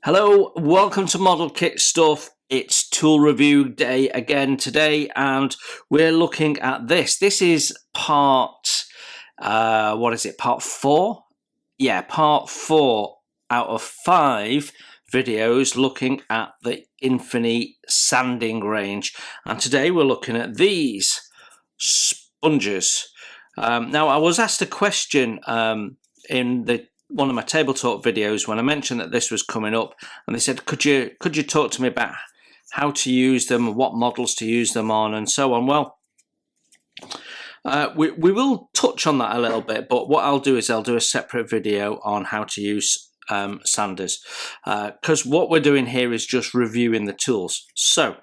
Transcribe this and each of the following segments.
Hello, welcome to Model Kit Stuff. It's tool review day again today, and we're looking at this. This is part, part 4? Yeah, part 4 out of 5 videos looking at the Infini sanding range. And today we're looking at these sponges. Now, I was asked a question in one of my table talk videos when I mentioned that this was coming up, and they said, could you talk to me about how to use them, what models to use them on, and so on. Well, we will touch on that a little bit, but what I'll do is I'll do a separate video on how to use sanders, because what we're doing here is just reviewing the tools. So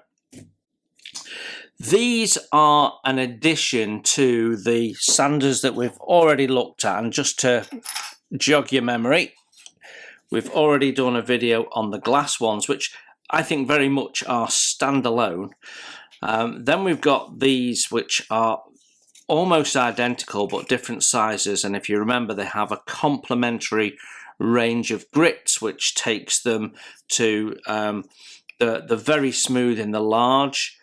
these are an addition to the sanders that we've already looked at, and just to jog your memory, we've already done a video on the glass ones, which I think very much are standalone. Then we've got these, which are almost identical but different sizes, and if you remember, they have a complementary range of grits, which takes them to the very smooth in the large,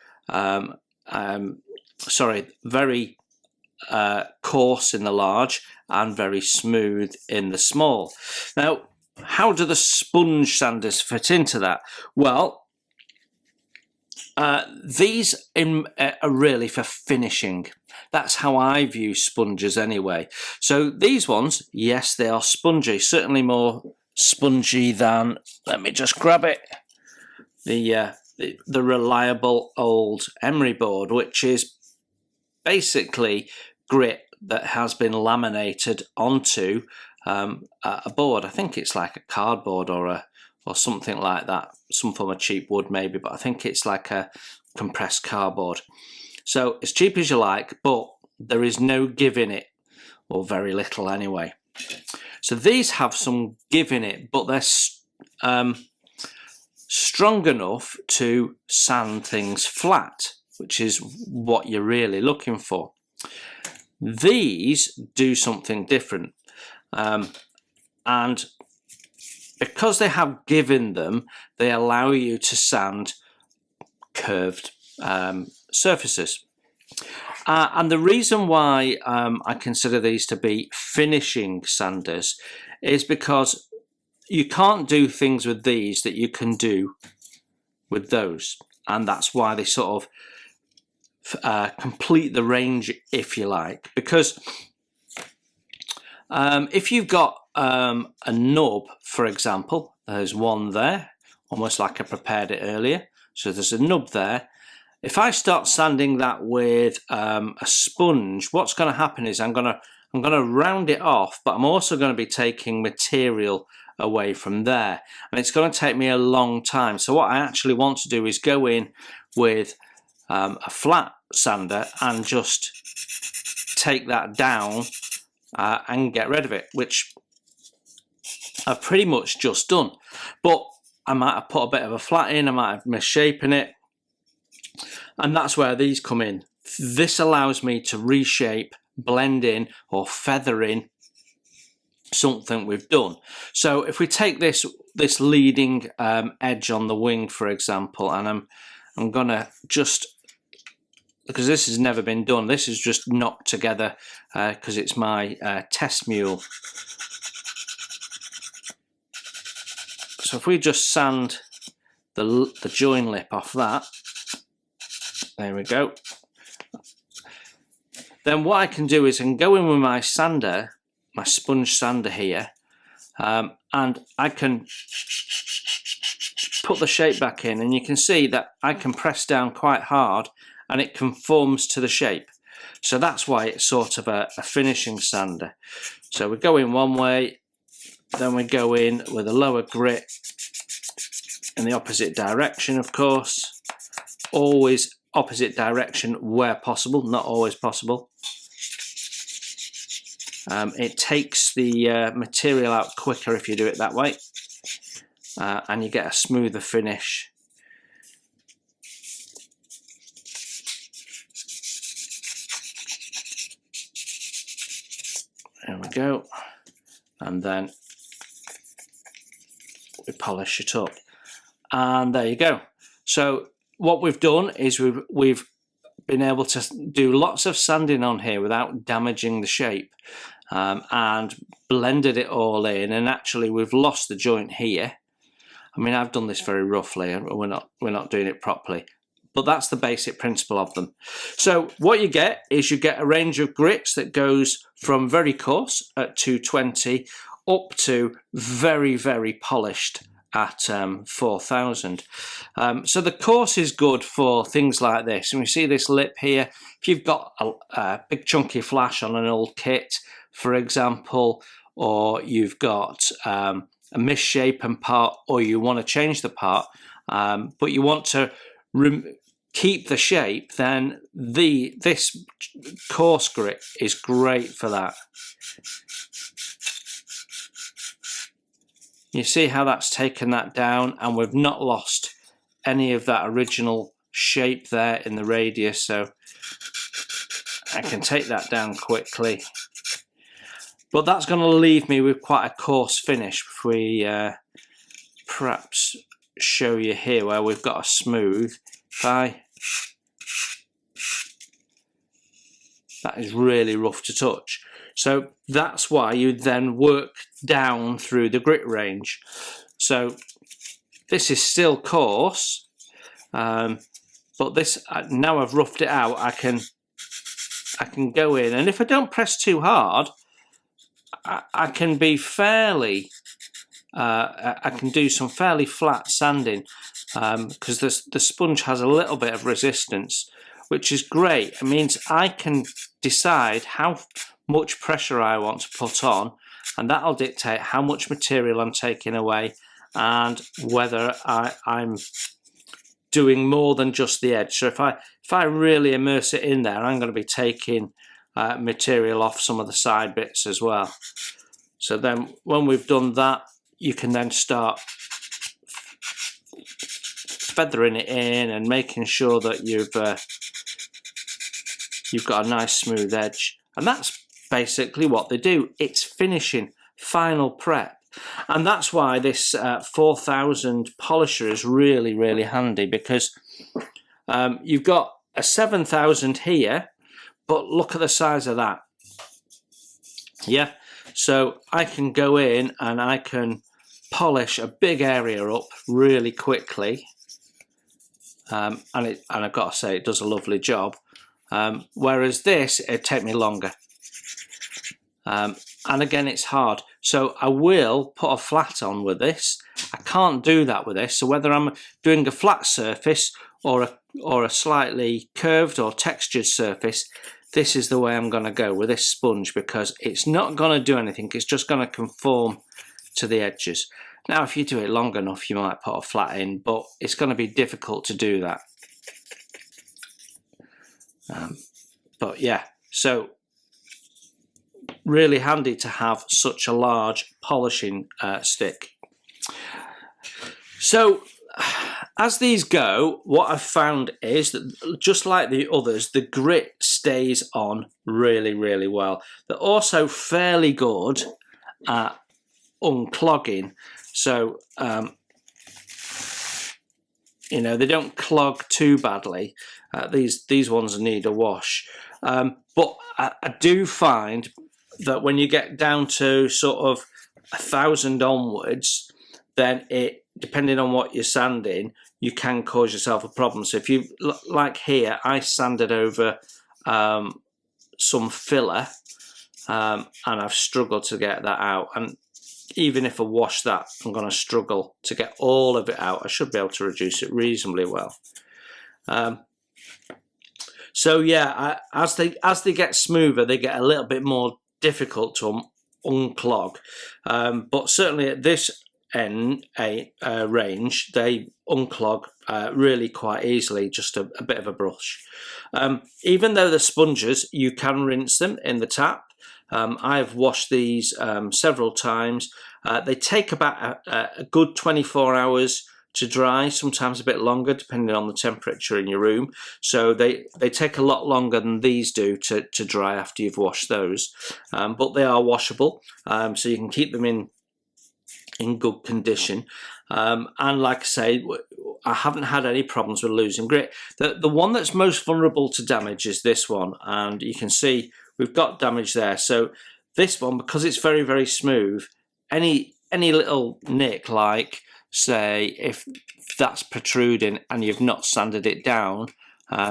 very coarse in the large, and very smooth in the small. Now, how do the sponge sanders fit into that? Well, these are really for finishing. That's how I view sponges anyway. So these ones, yes, they are spongy, certainly more spongy than, let me just grab it, the reliable old emery board, which is basically grit that has been laminated onto a board. I think it's like a cardboard or something like that, some form of cheap wood maybe, but I think it's like a compressed cardboard. So as cheap as you like, but there is no give in it, or very little anyway. So these have some give in it, but they're strong enough to sand things flat, which is what you're really looking for. These do something different, and because they have give in them, they allow you to sand curved surfaces. And the reason why I consider these to be finishing sanders is because you can't do things with these that you can do with those, and that's why they sort of complete the range, if you like. Because if you've got a nub, for example, there's one there, almost like I prepared it earlier, so there's a nub there. If I start sanding that with a sponge, what's going to happen is I'm going to round it off, but I'm also going to be taking material away from there, and it's going to take me a long time. So what I actually want to do is go in with a flat sander and just take that down and get rid of it, which I've pretty much just done. But I might have put a bit of a flat in, I might have misshapen it, and that's where these come in. This allows me to reshape, blend in, or feather in something we've done. So if we take this leading edge on the wing, for example, and I'm gonna just, because this has never been done, this is just knocked together because it's my test mule. So if we just sand the join lip off that, there we go. Then what I can do is I can go in with my sander, my sponge sander here, and I can put the shape back in, and you can see that I can press down quite hard and it conforms to the shape. So that's why it's sort of a finishing sander. So we go in one way, then we go in with a lower grit in the opposite direction, of course. Always opposite direction where possible, not always possible. It takes the material out quicker if you do it that way, and you get a smoother finish. There we go. And then we polish it up. And there you go. So what we've done is we've been able to do lots of sanding on here without damaging the shape, and blended it all in, and actually we've lost the joint here. I mean, I've done this very roughly, and we're not doing it properly, but that's the basic principle of them. So what you get is you get a range of grits that goes from very coarse at 220 up to very, very polished at 4000. So the coarse is good for things like this. And we see this lip here. If you've got a big chunky flash on an old kit, for example, or you've got a misshapen part, or you want to change the part, but you want to keep the shape, then this coarse grit is great for that. You see how that's taken that down, and we've not lost any of that original shape there in the radius, so I can take that down quickly. But that's going to leave me with quite a coarse finish. If we perhaps show you here where we've got a smooth, that is really rough to touch. So that's why you then work down through the grit range. So this is still coarse, but this, now I've roughed it out, I can go in, and if I don't press too hard, I can be fairly, I can do some fairly flat sanding, because the sponge has a little bit of resistance, which is great. It means I can decide how much pressure I want to put on, and that'll dictate how much material I'm taking away and whether I'm doing more than just the edge. So if I really immerse it in there, I'm going to be taking material off some of the side bits as well. So then when we've done that, you can then start feathering it in and making sure that you've got a nice smooth edge. And that's basically what they do. It's finishing, final prep. And that's why this 4000 polisher is really, really handy, because you've got a 7000 here, but look at the size of that. Yeah, so I can go in and I can polish a big area up really quickly, and I've got to say it does a lovely job. Whereas this, it'd take me longer. And again, it's hard. So I will put a flat on with this. I can't do that with this. So whether I'm doing a flat surface or a slightly curved or textured surface, this is the way I'm going to go with this sponge, because it's not going to do anything. It's just going to conform to the edges. Now, if you do it long enough, you might put a flat in, but it's going to be difficult to do that. But yeah, so really handy to have such a large polishing stick. So as these go, what I've found is that just like the others, the grit stays on really, really well. They're also fairly good at unclogging. So, you know, they don't clog too badly. These ones need a wash. But I do find that when you get down to sort of 1000 onwards, then it, depending on what you're sanding, you can cause yourself a problem. So if you, like here, I sanded over some filler, and I've struggled to get that out. And even if I wash that, I'm going to struggle to get all of it out. I should be able to reduce it reasonably well. So yeah, as they get smoother, they get a little bit more difficult to unclog. But certainly at this end range, they unclog really quite easily, just a bit of a brush. Even though they're sponges, you can rinse them in the tap. I've washed these several times. They take about a good 24 hours to dry, sometimes a bit longer depending on the temperature in your room. So they take a lot longer than these do to dry after you've washed those. But they are washable, so you can keep them in good condition. And like I say, I haven't had any problems with losing grit. The one that's most vulnerable to damage is this one, and you can see we've got damage there. So this one, because it's very, very smooth, any little nick, like say if that's protruding and you've not sanded it down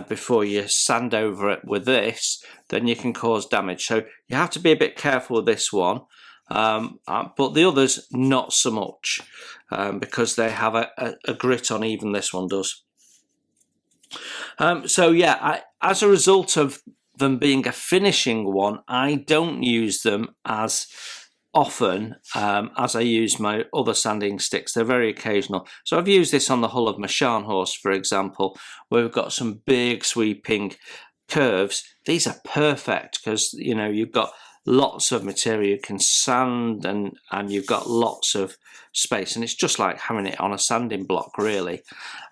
before you sand over it with this, then you can cause damage. So you have to be a bit careful with this one. But the others not so much, because they have a grit on, even this one does. So yeah, as a result of them being a finishing one, I don't use them as often as I use my other sanding sticks. They're very occasional. So I've used this on the hull of my Sharn horse, for example, where we've got some big sweeping curves. These are perfect because, you know, you've got lots of material you can sand, and you've got lots of space, and it's just like having it on a sanding block, really.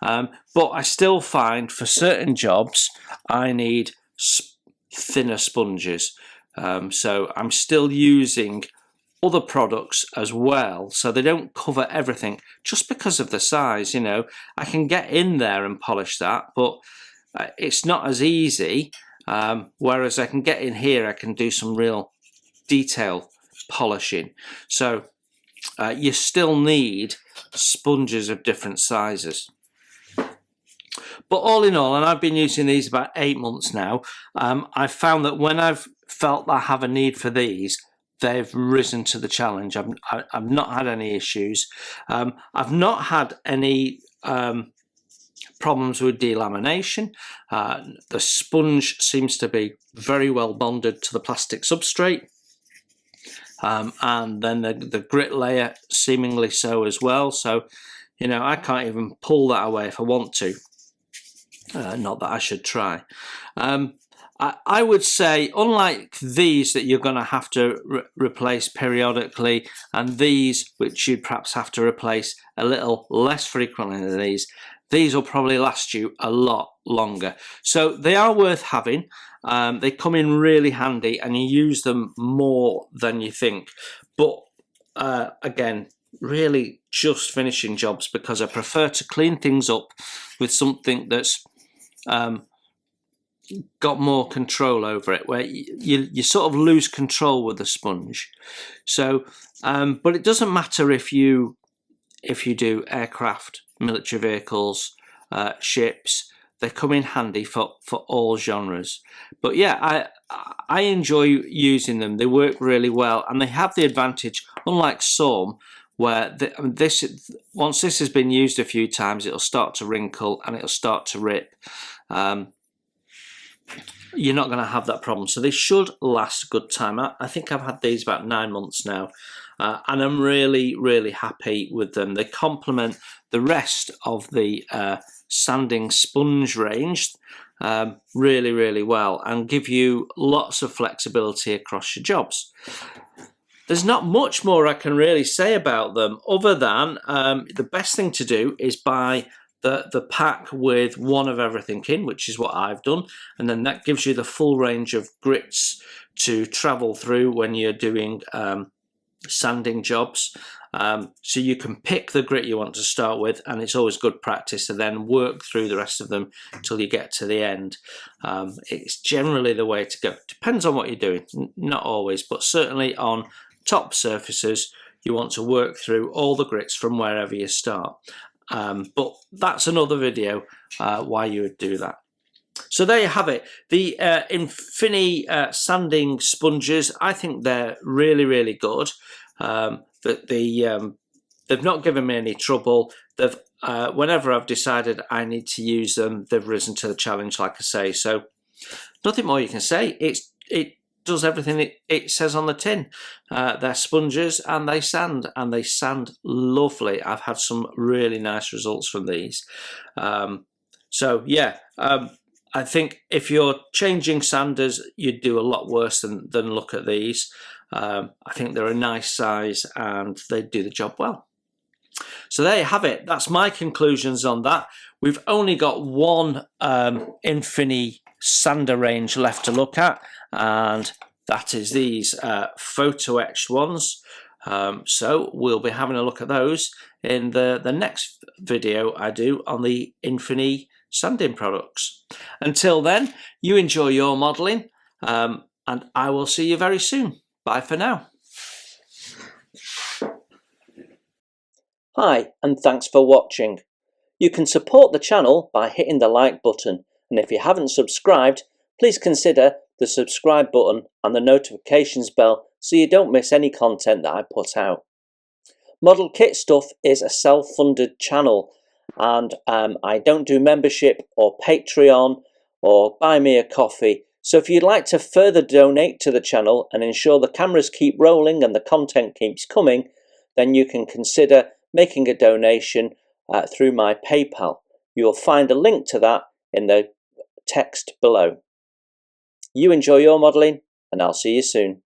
But I still find for certain jobs I need thinner sponges, so I'm still using other products as well, so they don't cover everything just because of the size. You know, I can get in there and polish that, but it's not as easy, whereas I can get in here, I can do some real detail polishing. So you still need sponges of different sizes. But all in all, and I've been using these about 8 months now, I've found that when I've felt I have a need for these, they've risen to the challenge. I've not had any issues. I've not had any problems with delamination. The sponge seems to be very well bonded to the plastic substrate. And then the grit layer seemingly so as well. So, you know, I can't even pull that away if I want to. Not that I should try. I would say, unlike these that you're going to have to replace periodically, and these which you'd perhaps have to replace a little less frequently than these will probably last you a lot longer. So they are worth having. They come in really handy, and you use them more than you think. But again, really just finishing jobs, because I prefer to clean things up with something that's got more control over it, where you sort of lose control with the sponge. So, but it doesn't matter if you do aircraft, military vehicles, ships. They come in handy for all genres. But yeah, I enjoy using them. They work really well, and they have the advantage, unlike some, where once this has been used a few times, it'll start to wrinkle and it'll start to rip. You're not going to have that problem. So they should last a good time. I think I've had these about 9 months now, and I'm really, really happy with them. They complement the rest of the sanding sponge range really, really well, and give you lots of flexibility across your jobs. There's not much more I can really say about them, other than the best thing to do is buy the pack with one of everything in, which is what I've done, and then that gives you the full range of grits to travel through when you're doing sanding jobs. So you can pick the grit you want to start with, and it's always good practice to then work through the rest of them till you get to the end. It's generally the way to go. Depends on what you're doing, not always, but certainly on top surfaces you want to work through all the grits from wherever you start. But that's another video why you would do that. So there you have it. The Infini sanding sponges, I think they're really, really good. They've not given me any trouble. Whenever I've decided I need to use them, they've risen to the challenge, like I say. So nothing more you can say. It does everything it says on the tin. They're sponges, and they sand lovely. I've had some really nice results from these. So yeah, I think if you're changing sanders, you'd do a lot worse than look at these. I think they're a nice size and they do the job well. So there you have it. That's my conclusions on that. We've only got one Infini sander range left to look at, and that is these photo etched ones. So we'll be having a look at those in the next video I do on the Infini sanding products. Until then, you enjoy your modelling, and I will see you very soon. Bye for now. Hi, and thanks for watching. You can support the channel by hitting the like button, and if you haven't subscribed, please consider the subscribe button and the notifications bell so you don't miss any content that I put out. Model Kit Stuff is a self-funded channel, and I don't do membership or Patreon or buy me a coffee. So if you'd like to further donate to the channel and ensure the cameras keep rolling and the content keeps coming, then you can consider making a donation through my PayPal. You'll find a link to that in the text below. You enjoy your modelling, and I'll see you soon.